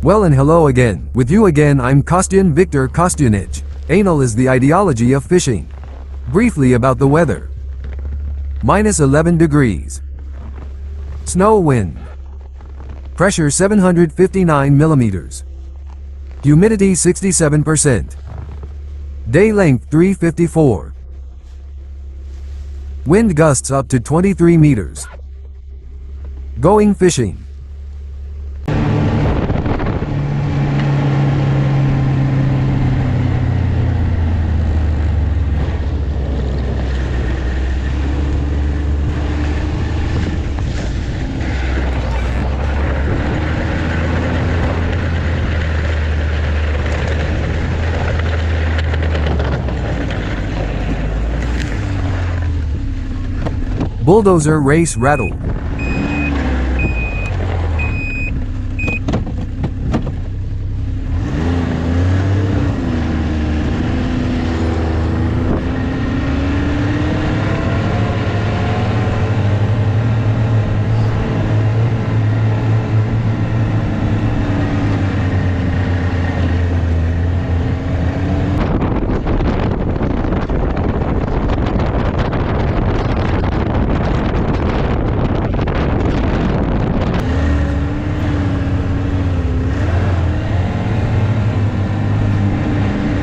Well and hello again. With you again I'm Kostyan Viktor Kostyanich. Anal is the ideology of fishing. Briefly about the weather. Minus 11 degrees. Snow wind. Pressure 759 millimeters. Humidity 67%. Day length 354. Wind gusts up to 23 meters. Going fishing. Bulldozer race rattle.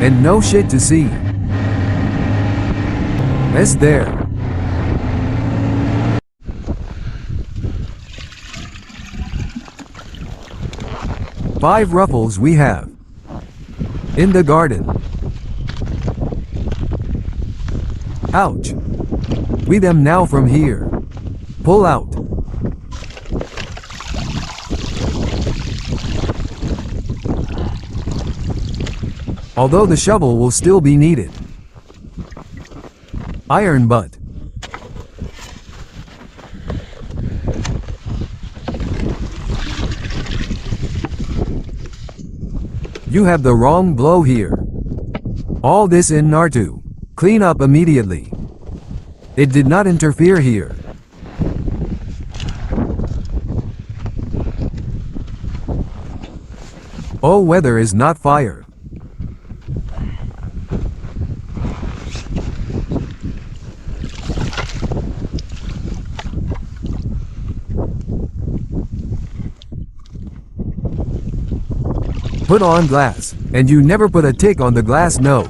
And no shit to see. It's there. Five ruffles we have. In the garden. Ouch. We them now from here. Pull out. Although the shovel will still be needed. Iron butt. You have the wrong blow here. All this in Nartu. Clean up immediately. It did not interfere here. Oh, weather is not fire. Put on glass, and you never put a tick on the glass, no.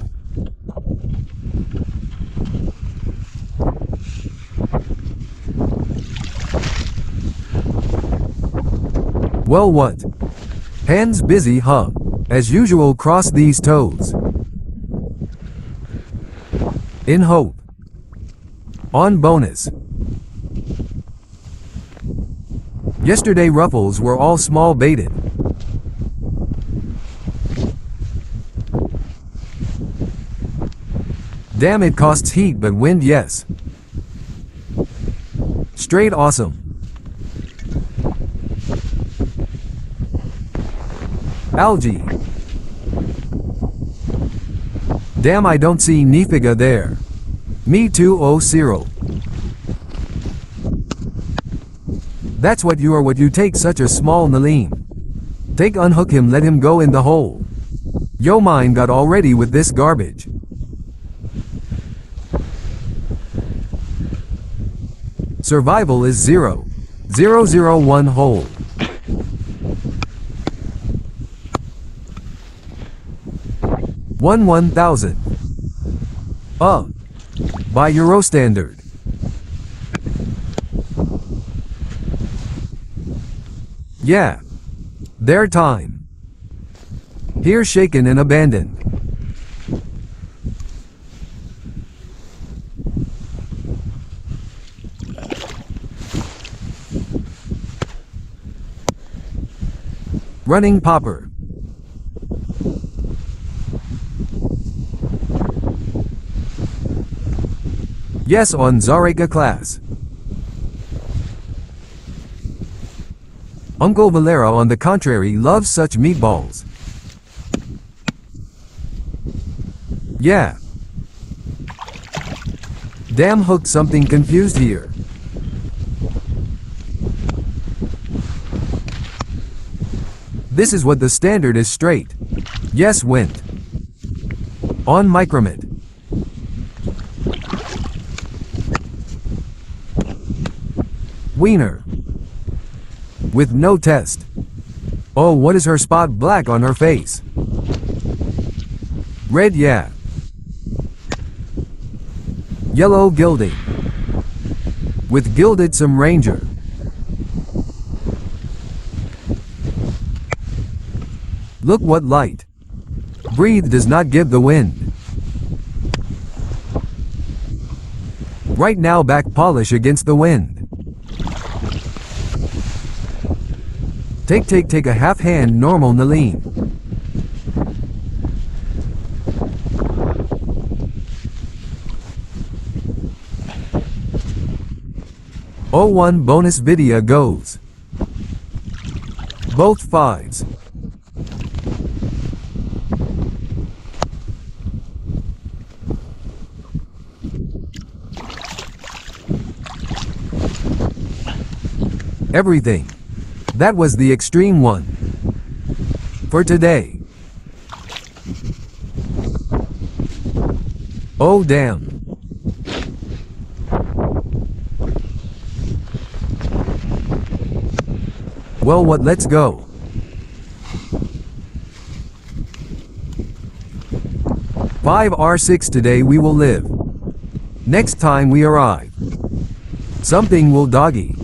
Well what? Hands busy, huh? As usual, cross these toes. In hope. On bonus. Yesterday ruffles were all small baited. Damn, it costs heat but wind, yes. Straight awesome. Algae. Damn, I don't see Nifiga there. Me too, oh Cyril. That's what you are, what you take such a small Nalim. Take, unhook him, let him go in the hole. Yo, mine got already with this garbage. Survival is 0. 001 hole. One 1,000. By Euro standard. Yeah. Their time. Here shaken and abandoned. Running popper. Yes, on Zareka class. Uncle Valero, on the contrary, loves such meatballs. Yeah. Damn, hooked something confused here. This is what the standard is straight. Yes, went. On micromit. Wiener. With no test. Oh, what is her spot black on her face? Red, yeah. Yellow gilding. With gilded some ranger. Look what light. Breathe does not give the wind. Right now back polish against the wind. Take a half hand normal Naline. Oh, one bonus video goes. Both fives. Everything. That was the extreme one. For today. Oh damn. Well, what, let's go. Five R6 today we will live. Next time we arrive. Something will doggy.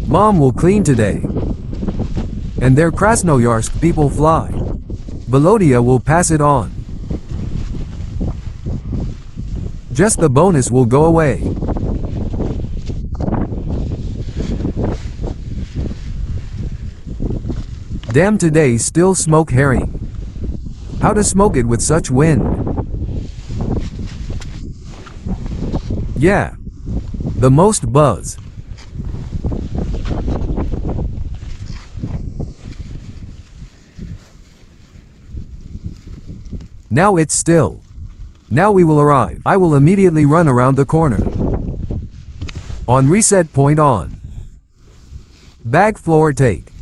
Mom will clean today. And their Krasnoyarsk people fly. Volodya will pass it on. Just the bonus will go away. Damn, today still smoke herring. How to smoke it with such wind? Yeah. The most buzz. Now it's still. Now we will arrive. I will immediately run around the corner. On reset point on. Bag floor take.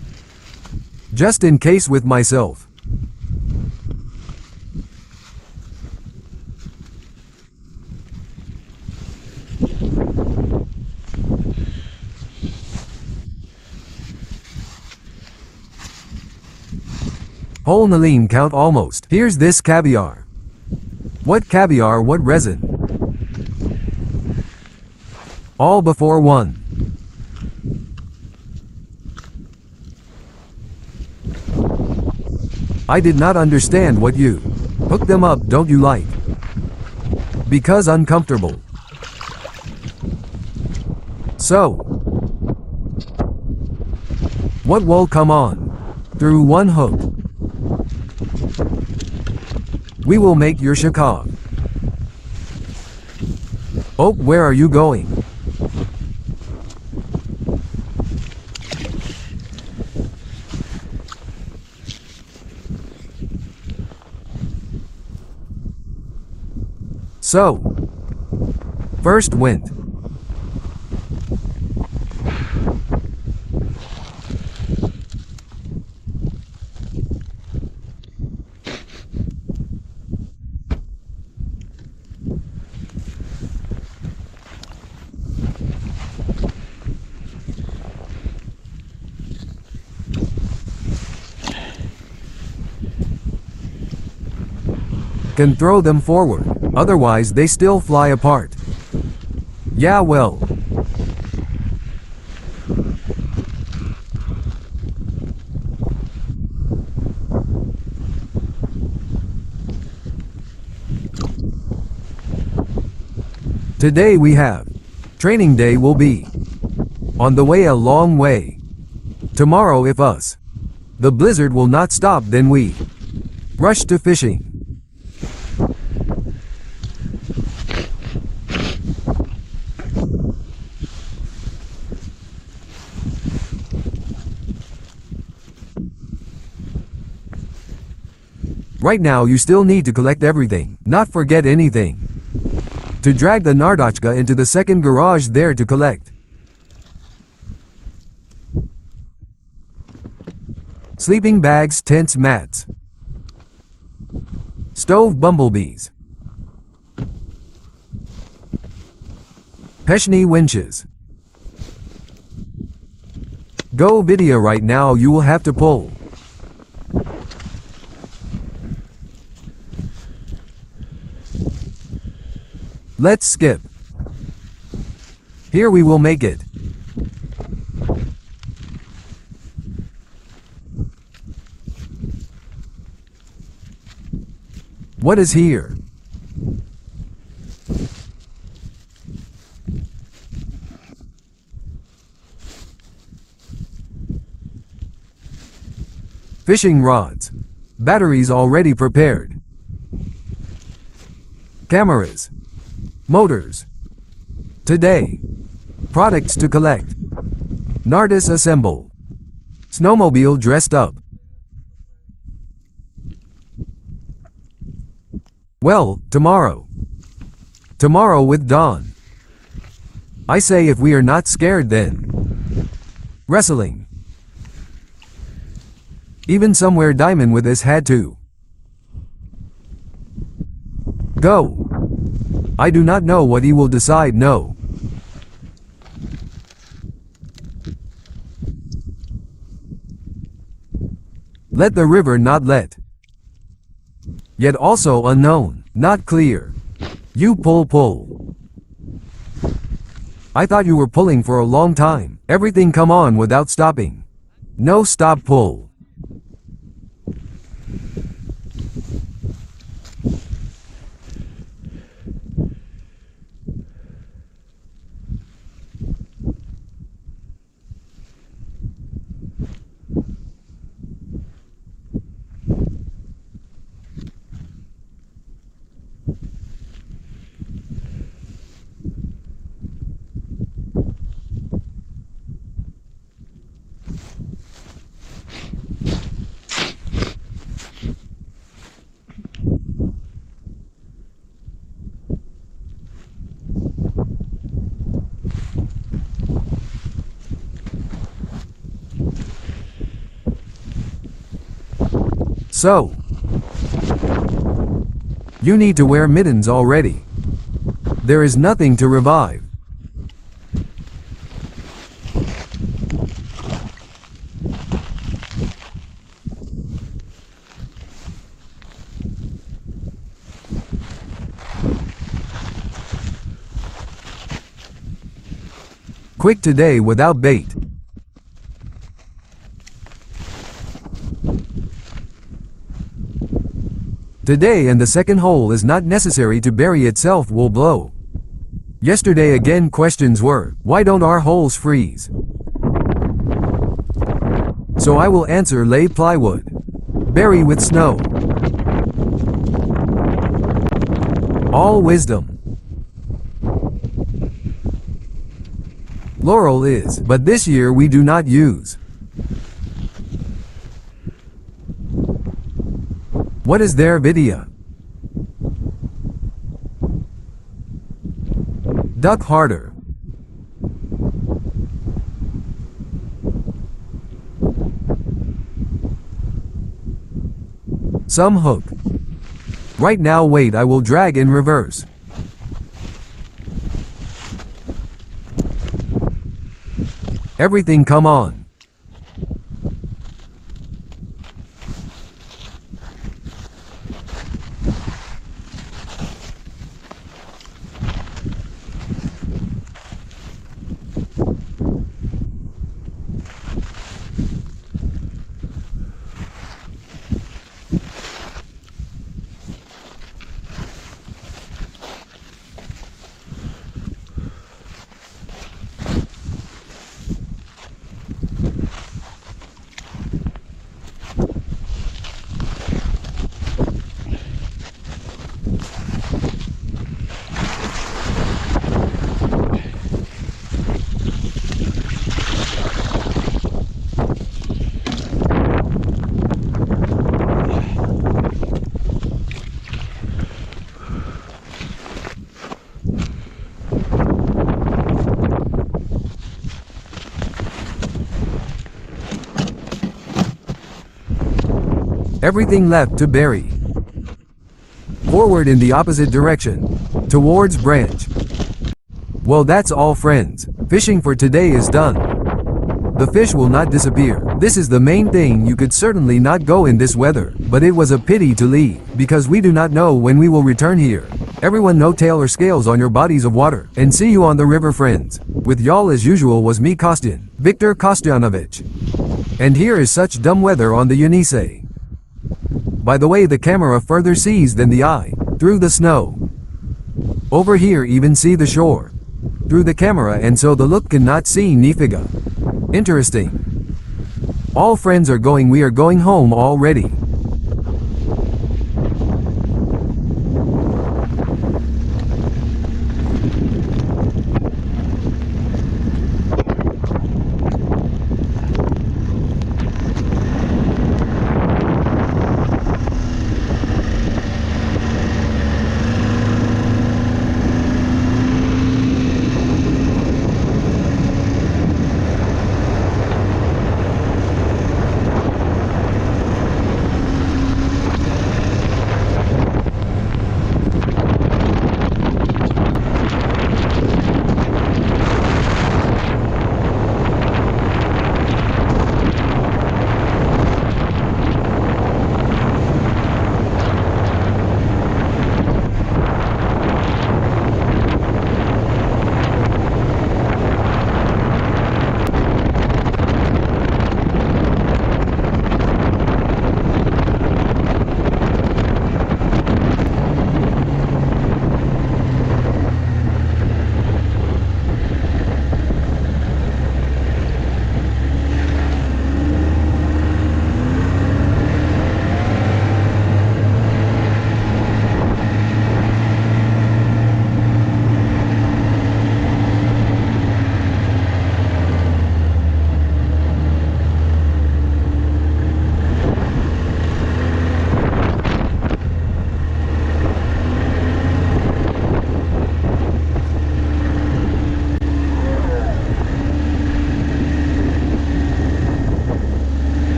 Just in case with myself. Whole Naline count almost. Here's this caviar. What caviar, what resin? All before one. I did not understand what you hook them up, don't you like? Because uncomfortable. So. What will come on? Through one hook. We will make your shakov. Oh, where are you going? So. First went. Can throw them forward, otherwise they still fly apart. Yeah, well. Today we have. Training day will be. On the way a long way. Tomorrow if us. The blizzard will not stop, then we. Rush to fishing. Right now you still need to collect everything, not forget anything. To drag the Nardachka into the second garage there to collect. Sleeping bags, tents, mats. Stove bumblebees. Peshni winches. Go video right now, you will have to pull. Let's skip. Here we will make it. What is here? Fishing rods. Batteries already prepared. Cameras. Motors. Today. Products to collect. Nardis assemble. Snowmobile dressed up. Well, tomorrow. Tomorrow with dawn. I say if we are not scared then. Wrestling. Even somewhere Diamond with us had to. Go. I do not know what he will decide, no. Let the river not let. Yet also unknown, not clear. You pull. I thought you were pulling for a long time. Everything come on without stopping. No stop pull. So, you need to wear mittens already. There is nothing to revive. Quick today without bait. Today and the second hole is not necessary to bury itself will blow. Yesterday again questions were, why don't our holes freeze? So I will answer lay plywood. Bury with snow. All wisdom. Laurel is, but this year we do not use. What is their vidya? Duck harder. Some hook. Right now wait, I will drag in reverse. Everything come on. Everything left to bury. Forward in the opposite direction. Towards branch. Well, that's all, friends. Fishing for today is done. The fish will not disappear. This is the main thing. You could certainly not go in this weather, but it was a pity to leave, because we do not know when we will return here. Everyone, no tail or scales on your bodies of water, and see you on the river, friends. With y'all as usual was me, Kostian, Viktor Kostyanovich. And here is such dumb weather on the Yenisei. By the way, the camera further sees than the eye, through the snow. Over here even see the shore, through the camera, and so the look cannot see Nifiga. Interesting. All friends are going, we are going home already.